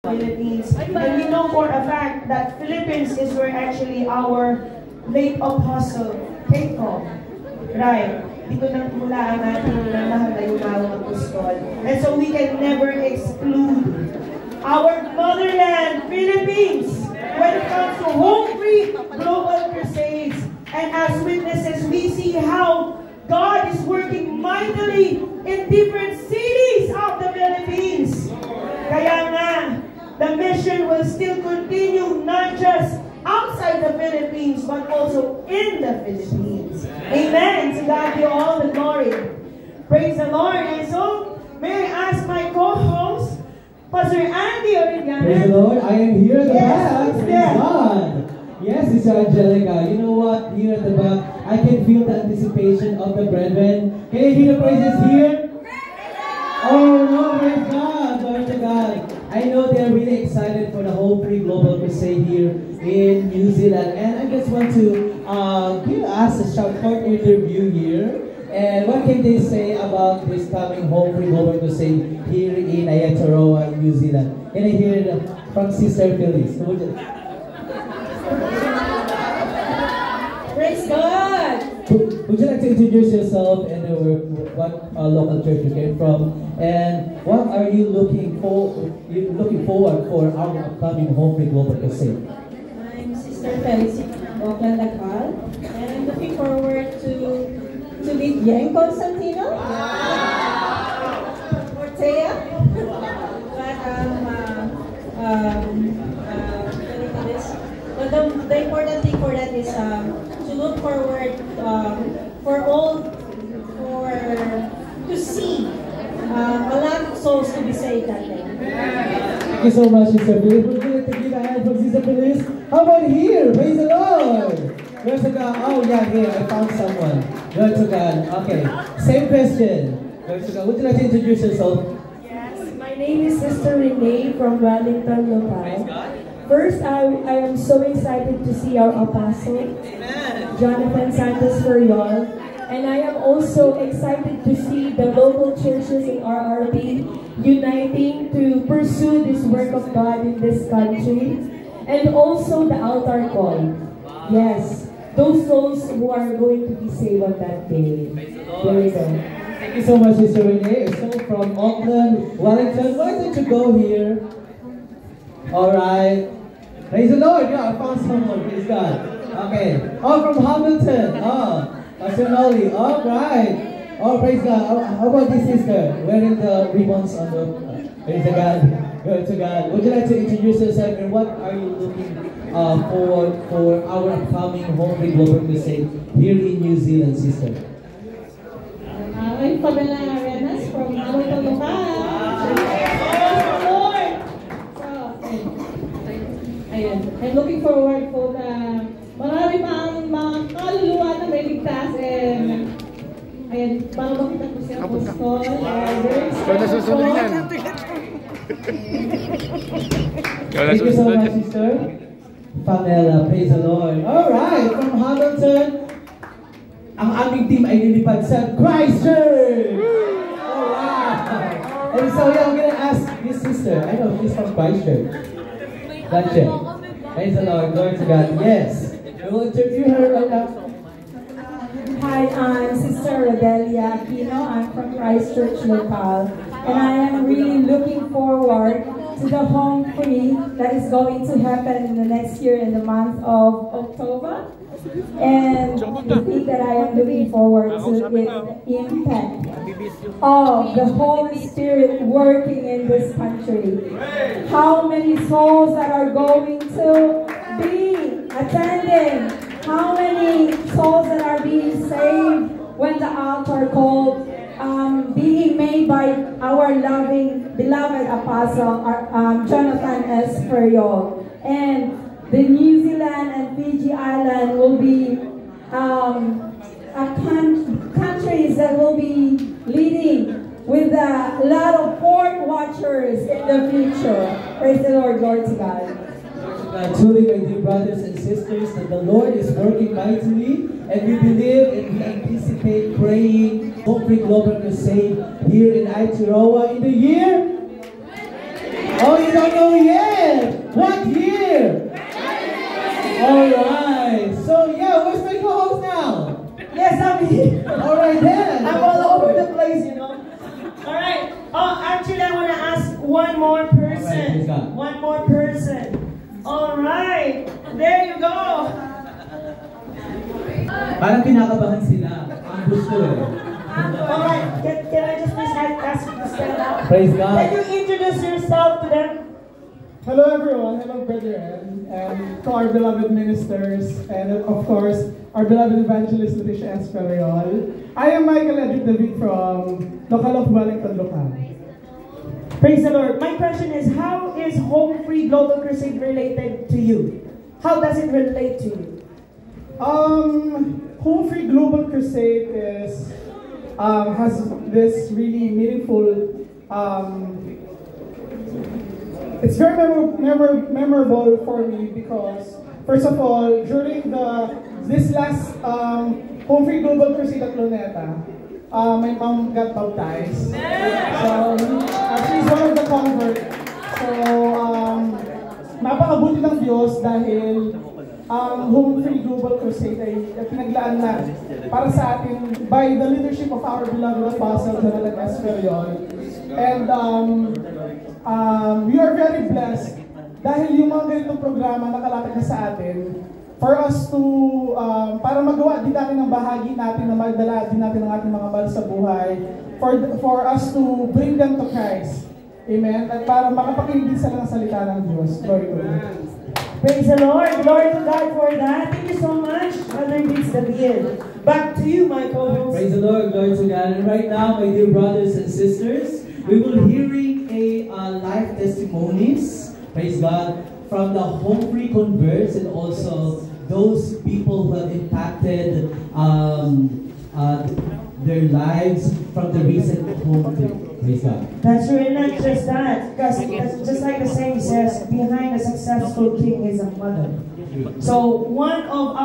Philippines. And we know for a fact that Philippines is where actually our late apostle came from. Right. Dito nang mula ang ating mahal na yumawang apostol. And so we can never exclude our motherland, Philippines, when it comes to home free global crusades. And as witnesses, we see how God is working mightily in different cities of the Philippines. Kaya nga, the mission will still continue not just outside the Philippines, but also in the Philippines. Amen. To God be all the glory. Praise the Lord. And so, may I ask my co-host, Pastor Andy Oriana. Praise the Lord. I am here at the back. Praise God. Yes, Sister Angelica. You know what? Here at the back, I can feel the anticipation of the brethren. Can you hear the praises here? Oh no, praise God. Glory to God. I know they're really excited for the whole pre-global crusade here in New Zealand. And I just want to give us a short interview here. And what can they say about this coming home pre-global crusade here in Aotearoa, New Zealand? Can I hear it from Sister Phyllis? Praise God! Would you like to introduce yourself and what local church you came from, and what are you looking forward for our upcoming home pre-global crusade? I'm Sister Felicity from Oakland, Lacal, and I'm looking forward to meet Yang Constantino, Ortea, but the important thing for that is to look forward to see a lot of souls to be saved that day. Thank you so much, Sister Phyllis. Would you like to give a hand from Sister Phyllis? How about here? Praise the Lord! Glory to God. Oh yeah, here, I found someone. Glory to God. Okay, same question. Glory to God. Would you like to introduce yourself? Yes, my name is Sister Renee from Wellington, Local. First, I am so excited to see our apostle, Jonathan Santos Ferriol, and I am also excited to see the local churches in RRP uniting to pursue this work of God in this country, and also the altar call. Yes, those souls who are going to be saved on that day. There we go. Thank you so much, Sister Renee. So from Auckland, Wellington, why don't you go here? Alright. Praise the Lord. Yeah, I found someone. Praise God. Okay. Oh, from Hamilton. Oh, Pastor Nolly. All right. Oh, praise God. How about this sister wearing the ribbons on the... Praise the God. Glory to God. Would you like to introduce yourself and what are you looking for our upcoming home pre-global crusade here in New Zealand, sister? I'm Pamela Arenas from Hamilton, Local. I'm looking forward for the marami pang mga kaluluwa na may ligtas and ayan, para makita ko si Apostol. Thank you so much, sister. Pamela, praise the Lord. Alright, from Hamilton, ang aming team ay nilipad sa Christchurch! Alright! And so yeah, I'm gonna ask this sister, I know she's from Christchurch. Gotcha. Praise the Lord, glory to God. Yes. We will interview her right now. Hi, I'm Sister Rodelia Aquino. I'm from Christchurch Local, and I am really looking forward to the home free that is going to happen in the next year in the month of October. And the thing that I am looking forward to is the impact of the Holy Spirit working in this country. How many souls that are going to be attending? How many souls that are being saved when the altar call being made by our loving, beloved apostle Jonathan S. Ferriol. And the New Zealand and Fiji Island will be countries that will be leading with a lot of port watchers in the future. Praise the Lord, glory to God. Truly, my dear brothers and sisters, that the Lord is working mightily, and we believe and we anticipate praying home pre-global crusade here in Aotearoa in the year Oh, you don't know yet? What year? Alright. So yeah, where's my co-host now? Yes, I'm here. Alright then. I'm all over the place, you know. Alright. Oh, actually, I want to ask one more person. Alright, one more person. Alright. There you go. Parang kinakabahan sila. Ang gusto eh. Alright. Can I just please ask you to stand up? Praise God. Can you introduce yourself to them? Hello everyone, hello brethren, and to our beloved ministers, and of course, our beloved evangelist Leticia Esperiol. I am Michael Edric David from Local of Wellington, Local. Praise the Lord. My question is, how is Home Free Global Crusade related to you? How does it relate to you? Home Free Global Crusade is has this really meaningful. It's very memorable for me because, first of all, during this last Home Free Global Crusade at Luneta, my mom got baptized. So she's one of the converts. So napakabuti ng Diyos dahil Home Free Global Crusade ay pinaglaan na para sa atin by the leadership of our beloved Apostle Jonathan Esperiol. And we are very blessed dahil yung mga ganitong programa nakalapit na sa atin for us to, para magawa din natin ang bahagi natin na magdala din natin ang ating mga mahal sa buhay, for us to bring them to Christ. Amen? At para makapakinig din sila ng salita ng Diyos. Glory to God. Praise the Lord. Glory to God for that. Thank you so much, Brother Vince David. Back to you, my co-host. Praise the Lord. Glory to God. And right now, my dear brothers and sisters, we will hearing a live testimonies, praise God, from the Home Free converts and also those people who have impacted their lives from the recent Home Free. Praise God. That's really not just that, because just like the saying says, behind a successful king is a mother. So one of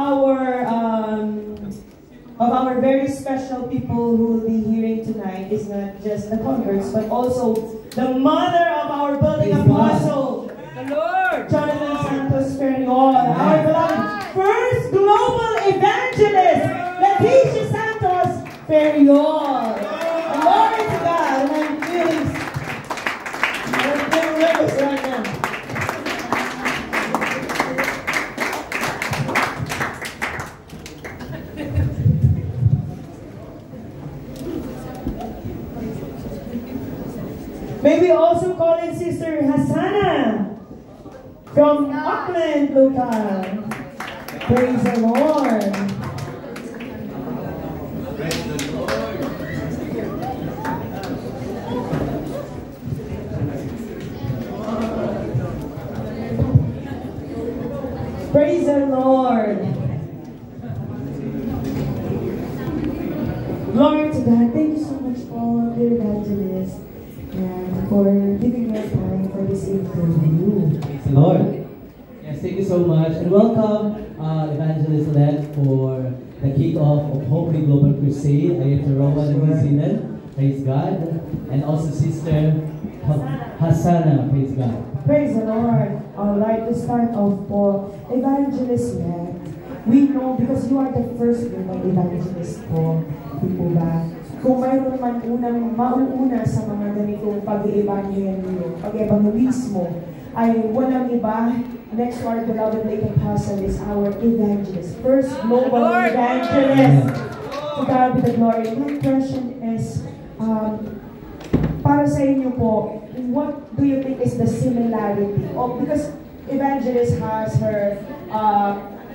our very special people who will be hearing tonight is not just the converts, but also the mother of our building apostle, the Lord, Jonathan Santos Esperiol, our beloved first global evangelist, Leticia Santos Esperiol. Glory to God, and I'm feeling nervous right now. May we also call in Sister Hassana from Auckland, Local. Praise the Lord. Praise the Lord. Praise the Lord. Glory to God. Thank you so much, Paul, dear evangelist, and for giving your time for this interview. Praise the Lord. Yes, thank you so much. And welcome, Evangelist Led, for the kickoff of Home Free Global Crusade. I am Rowan in New Zealand. Praise God. And also Sister Hassana. Praise God. Praise the Lord. I'd like to start off po, Evangelist Led. We know because you are the first woman evangelist po. Di po ba? Kung mayroon man mauuna sa mga ganitong pag-evangelismo, ay walang iba, next to our beloved late apostle is our evangelist, first global evangelist. To God be the glory. My question is, para sa inyo po, what do you think is the similarity? Because evangelist has her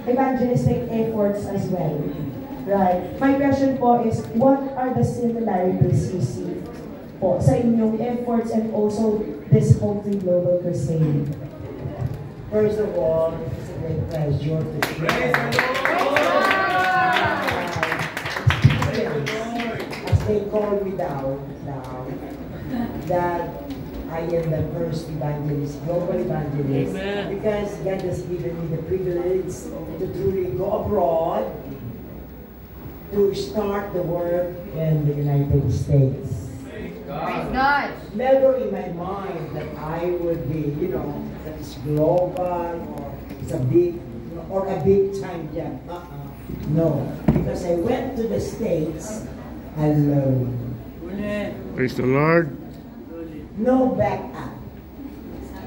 evangelistic efforts as well. Right. My question po is, what are the similarities you see po sa inyong efforts and also this Home Free Global Crusade? First of all, it's a great pleasure to share. As they call me now, that I am the first evangelist, global evangelist. Amen. Because God has given me the privilege to truly go abroad to start the work in the United States. Praise God. never in my mind that I would be, you know, that is global or it's a big, or a big time job. No, because I went to the States alone. Praise the Lord. No backup.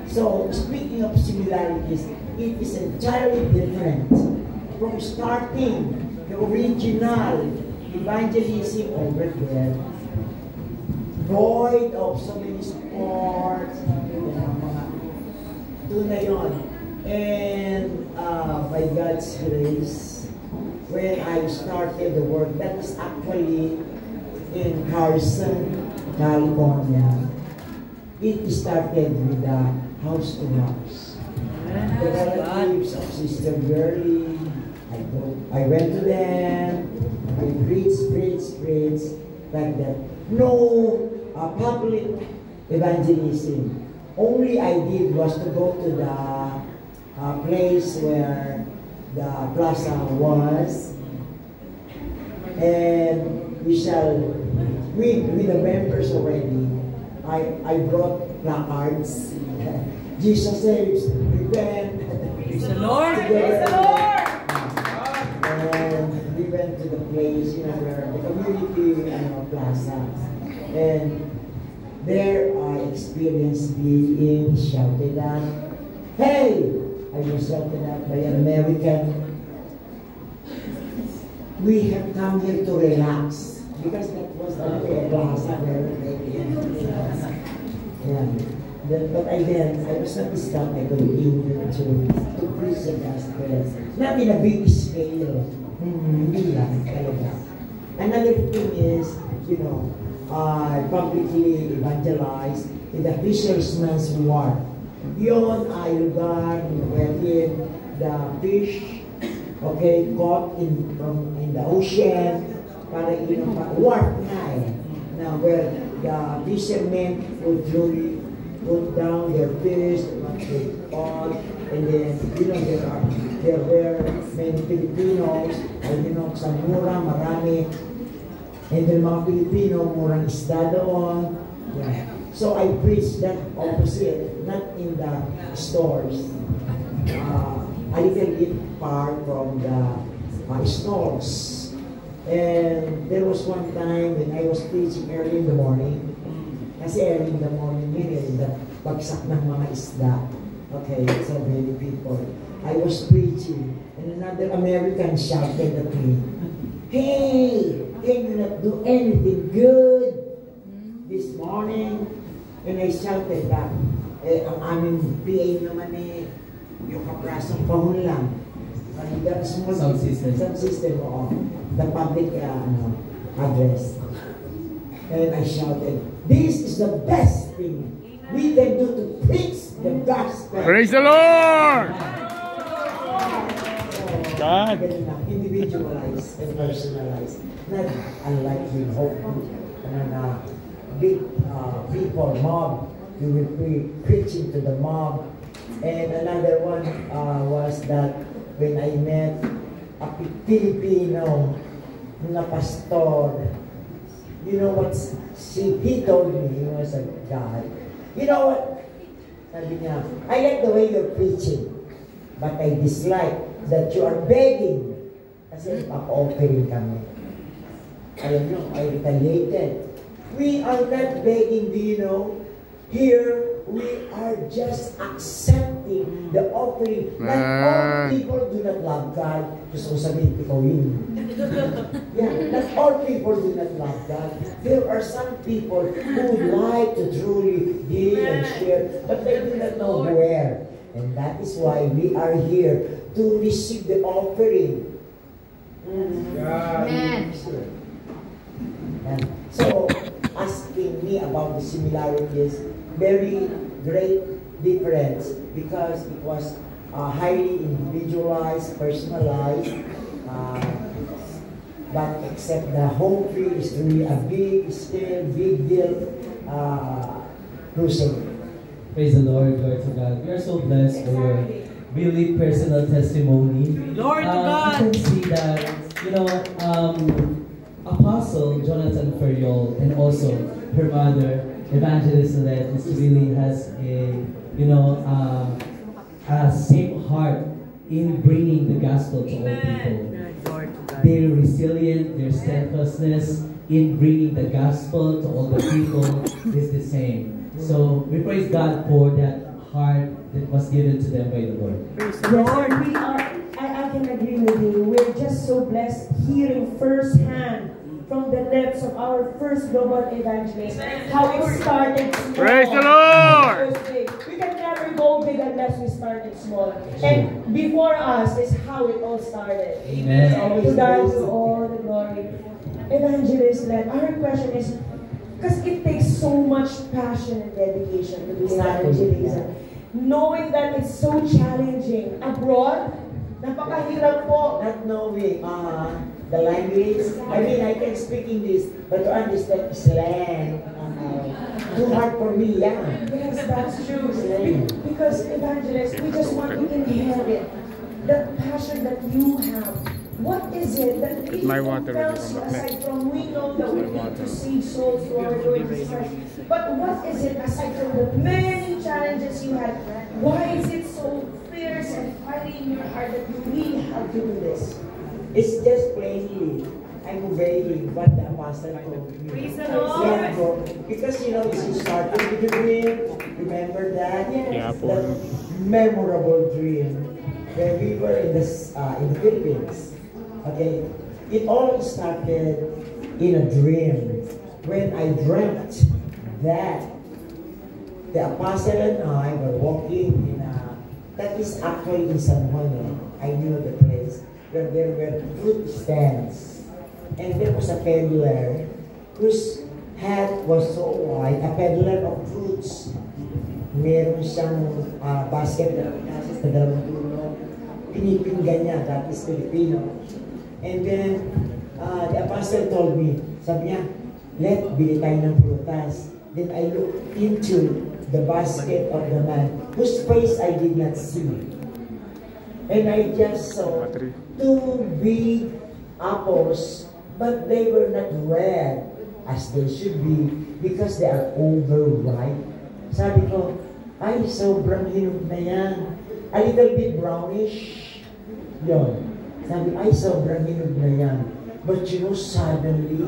So, speaking of similarities, it is entirely different from starting the original evangelism over there, void of so many sports, tunay yun. And by God's grace, when I started the work, that is actually in Carson, California. It started with the house to house. The relatives of Sister Girlie, I went to them, I preached, like that. No public evangelism. Only I did was to go to the place where the plaza was, and with the members already, I brought placards. Jesus saves, repent. Praise the Lord! Praise the Lord! And we went to the place, you know, where the community plaza. And there I experienced being shouted at. Hey! I was shouted at by an American. We have come here to relax. Because that was the plaza where but again, I was not stopped. I continued to preach the gospel. Not in a big scale. Hindi lang talaga. Another thing is, you know, I publicly evangelized in the Fisherman's Wharf. Yon ay lugar wherein the fish, okay, caught in the ocean, para wharf na where the fishermen would truly put down their fish, they caught, and then, you know, there were many Filipinos, you know, sa mura, marami, and then mga Pilipino, murang isda doon. Yeah. So I preached that opposite, not in the stores, a little bit far from the stores. And there was one time when I was preaching early in the morning. Kasi early in the morning, yun yung bagsak ng mga isda. Okay, so many people. I was preaching, and another American shouted at me, "Hey, can you not do anything good this morning?" And I shouted back. Ang aming PA naman yung kaprasong pahon lang. Sound system. Sound system, oo. The public address. And I shouted, "This is the best thing we can do to preach the gospel." Praise the Lord! God. Individualized and personalized. Not unlike you hope big people, mob, you will be preaching to the mob. And another one was that when I met a Filipino na pastor, you know what he told me? He was a guy. You know what? Sabi niya, I like the way you're preaching, but I dislike that you are begging. Kasi papa-offering kami. Alam nyo, I retaliated. We are not begging, do you know? Here, we are just accepting the offering. Not all people do not love God. Gusto ko sabihin, ikaw yun. Yeah, not all people do not love God. There are some people who would like to truly give and share, but they do not know where. And that is why we are here to receive the offering. Amen. And so, asking me about the similarities, very great difference because it was highly individualized, personalized, but except the home free is really a big scale, big deal crusade. Praise the Lord, glory to God. We are so blessed for your really personal testimony. Glory to God. I can see that, you know, Apostle Jonathan Ferriol and also her mother Evangelist Celeste is really has a same heart in bringing the gospel to all people. Their resilient, their steadfastness in bringing the gospel to all the people is the same. So we praise God for that heart that was given to them by the Lord. Yes, and we are, I can agree with you. We're just so blessed hearing firsthand from the lips of our first global evangelist how it started small. Praise the Lord! We can never go big unless we started small. And before us is how it all started. Amen. To God be all the glory. Evangelist led. Our question is, because it takes so much passion and dedication to do evangelism. Knowing that it's so challenging. Abroad, napakahirap po. Not knowing the language. I mean, I can speak English, but to understand slang, too hard for me, yeah. Yes, that's true. Because evangelists, we just want to inherit the passion that you have. What is it that really compels you, aside from we know that we need to save souls through our Lord Jesus Christ, but what is it aside from the many challenges you had? Why is it so fierce and fiery in your heart that you really have to do this? It's just plainly, I'm obeying what the apostle told me. Praise the Lord. Because it's starting with the dream. Remember that? Yes. The memorable dream when we were in the Philippines. Okay, it all started in a dream when I dreamt that the apostle and I were walking in that is actually in San Juan. I knew the place where there were fruit stands, and there was a peddler whose hat was so wide, a peddler of fruits. Meron siyang basket na sa dalawang dulo. Pinipinggan niya, that is Filipino. And then, the apostle told me, sabi niya, bili tayo ng prutas. Then I looked into the basket of the man, whose face I did not see. And I just saw 2 big apples, but they were not red as they should be because they are overripe. Sabi ko, ay, sobrang hinog na yan. A little bit brownish. Yun. Sabi, ay, sobrang hinog na yan. But suddenly,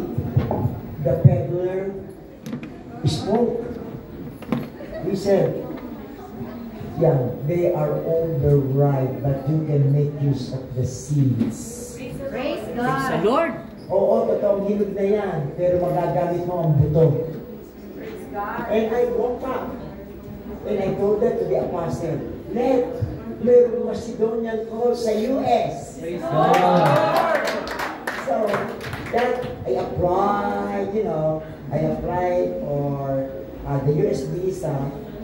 the peddler spoke. He said, yeah, they are overripe, but you can make use of the seeds. Praise God. Praise the Lord. Oo, totoong hinog na yan, pero magagamit mo ang buto. Praise God. And I woke up, and I told that to the apostle, merong Macedonian call sa US. Praise God. So, that I applied, I applied for the US visa,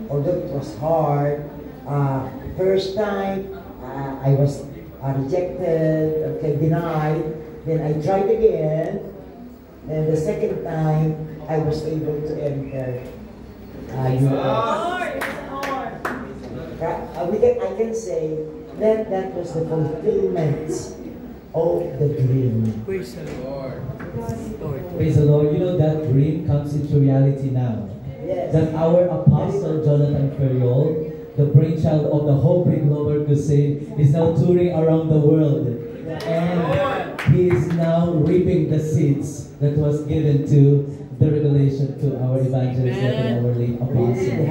although it was hard. First time, I was rejected, denied. Then I tried again. And the second time, I was able to enter US. I can say that was the fulfillment of the dream. Praise the Lord. Praise the Lord. That dream comes into reality now. Yes. That our apostle Jonathan Ferriol, the brainchild of the Hope Global Crusade, is now touring around the world. And he is now reaping the seeds that was given to the revelation to our evangelist and our late apostle.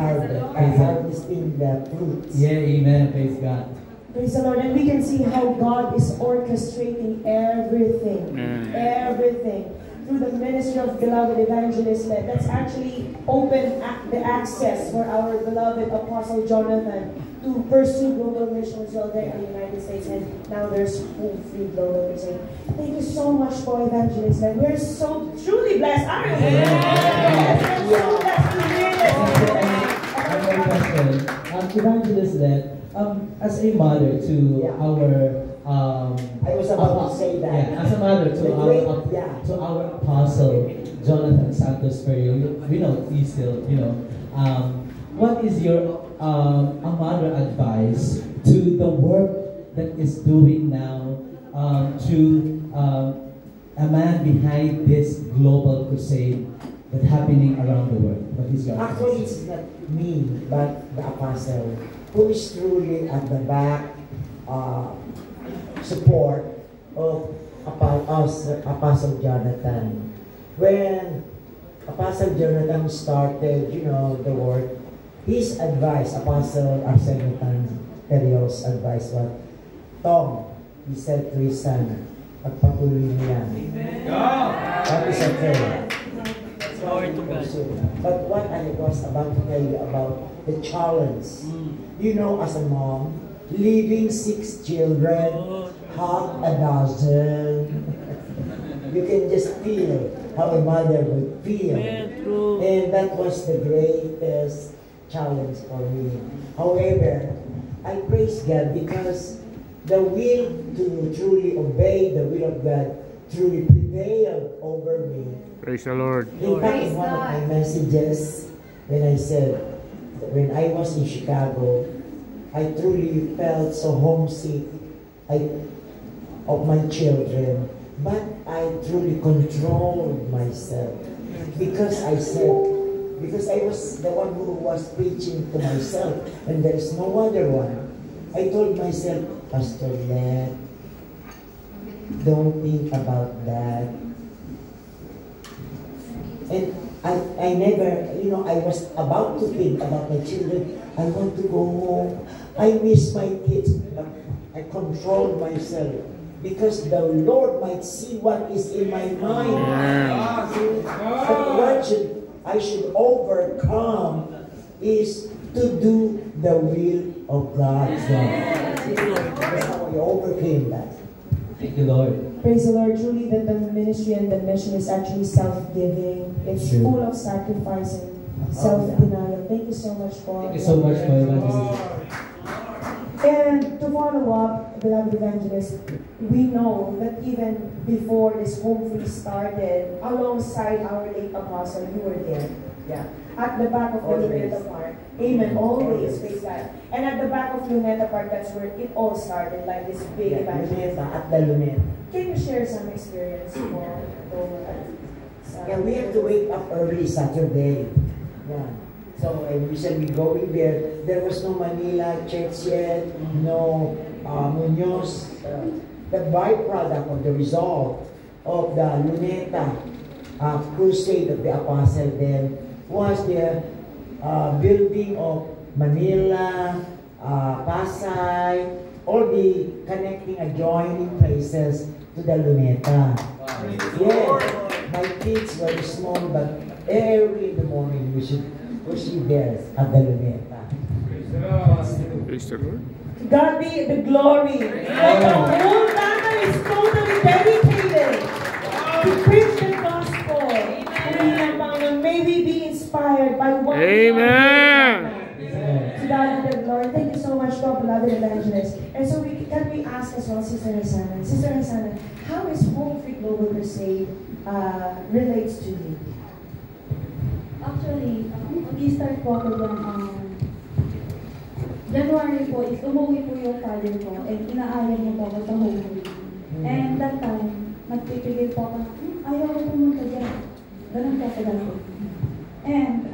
Harvesting the fruits. Yeah, amen. Praise God. Praise the Lord. And we can see how God is orchestrating everything. Everything. Through the ministry of beloved evangelist led. That's actually opened the access for our beloved Apostle Jonathan to pursue global missions while there in the United States. And now there's Hope Free Global Crusade. Thank you so much for evangelist led. We're so truly blessed, aren't we? Yes, we're so blessed to hear this. Evangelist led, as a mother to our I was about to say that. Yeah, as a mother to our apostle Jonathan Santos Ferriol, we know he's still, what is your a mother advice to the work that is doing now to a man behind this global crusade that's happening around the world? What is your Actually, advice? it's not me, but the apostle, who is truly at the back support of Apostle Jonathan. When Apostle Jonathan started, the work, his advice, Apostle Arsenio Terrios' advice was, Tom, he said to his son, pagpatuloy mo yan. That is okay. But what I was about to tell you about the challenge, as a mom, leaving 6 children, half a dozen, you can just feel how a mother would feel. And that was the greatest challenge for me. However, I praise God because the will to truly obey the will of God truly prevailed over me. Praise the Lord. In fact, in one of my messages, when I said, when I was in Chicago, I truly felt so homesick of my children, but I truly controlled myself because I was the one who was preaching to myself, and there is no other one. I told myself, Pastor Ned, don't think about that. And I never, I was about to think about my children. I want to go home. I miss my kids, but I controlled myself because the Lord might see what is in my mind. But what I should overcome is to do the will of God. That's how I overcame that. Thank you, Lord. Praise the Lord. Truly, that the ministry and the mission is actually self-giving. It's True. full of sacrifice and self-denial. Thank you so much for. Thank you so much for evangelism. And to follow up, beloved evangelist, we know that even before this home free started, alongside our late apostle, you were there. Yeah. At the back of the Luneta Park. Amen. Always. Praise God. And at the back of Luneta Park, that's where it all started, like this big evangelism. At the Luneta. Can you share some experience for Yeah, we have to wake up early Saturday. Yeah. So usually going there. There was no Manila church yet, no Muñoz. The byproduct of the result of the Luneta crusade of the apostle then was the building of Manila, Pasay, all the connecting adjoining places to the Luneta. Yeah, my kids were small, but early in the morning we should be there at the Luneta. Praise the Lord. God be the glory. Like the whole family is totally dedicated to preach the gospel. And may we be inspired by what Amen. to God be the glory. Thank you so much, God, beloved evangelist. And so can we ask as well, Sister Hasana? Sister Hasana, how is Home Free Global Crusade relates to you? Actually, mag-start po ako dyan, January po is umuwi po yung father ko and inaayan niyo po ako sa home free. And that time, nagpipigil po ako na, ayaw ko pumunta dyan. Ganun po ako dati. And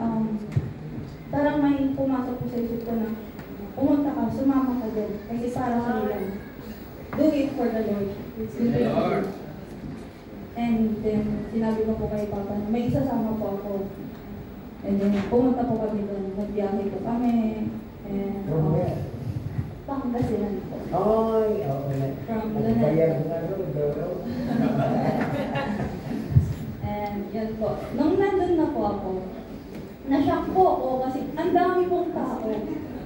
parang may pumasok po sa isip ko na, pumunta ka, sumama ka dyan. Kasi para sa nila, do it for the Lord. And then, sinabi ko po kay Papa na may isasama po ako. And then, pumunta po kami doon. Nagbiyahe po kami. And, Pangasinan po. Ay, okay. From And, yan po. Nung nandun na po ako, na-shock po ako kasi ang dami pong tao.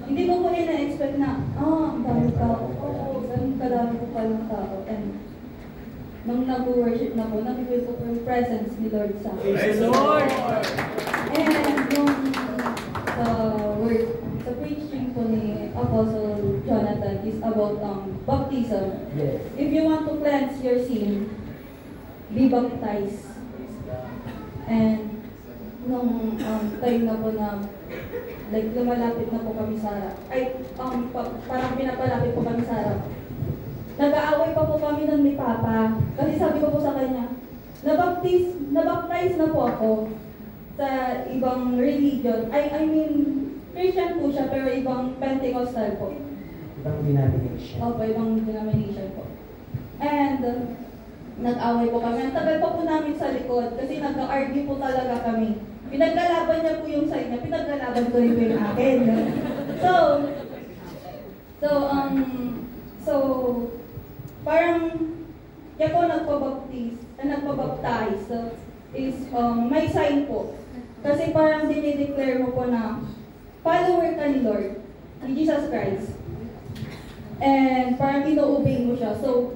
Hindi ko po ina-expect na, ang dami tao. Oo, ganun kadami po palang tao. And, nung nag-worship na po, nakikita ko po yung presence ni Lord sa akin. Praise the Lord! And yung sa preaching po ni Apostle Jonathan is about baptism. Yes. If you want to cleanse your sin, be baptized. And nung time na po na like lumalapit na po kami sa harap, parang pinapalapit po kami sa harap. Nag-aaway pa po kami nun ni Papa. Kasi sabi ko po sa kanya, nabaptize na po ako. sa ibang religion. I mean, Christian po siya, pero ibang Pentecostal po. Ibang denomination. Opo, ibang denomination po. And, nag-away po kami. Ang tagal pa po namin sa likod kasi nag-argue po talaga kami. Pinaglalaban niya po yung side niya, pinaglalaban ko rin po yung akin. So, parang, kaya po nagpabaptize is may sign po. Kasi parang dinideclare mo po na follower ka ni Lord, ni Jesus Christ. And parang ino-obey mo siya. So,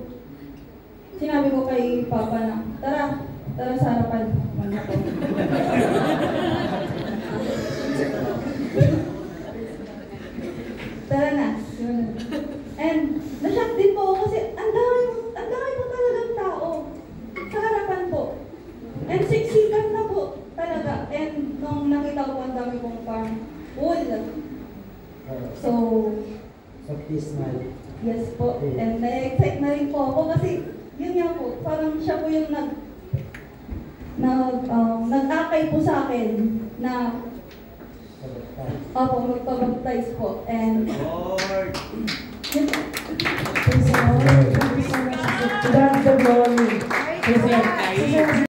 sinabi ko kay Papa na, tara sa harapan. Tara na. And na-shock din po ako kasi ang dami po talagang tao sa harapan po. And siksikan na po talaga. And nung nakita ko ang dami pong parang full. So baptismal. Yes po. And na-excite na rin po ako kasi yun nga po, parang siya po yung nag-akay po sa akin na magpabaptize po. And Lord! Praise the Lord. Thank you so much. To God the glory. Praise God.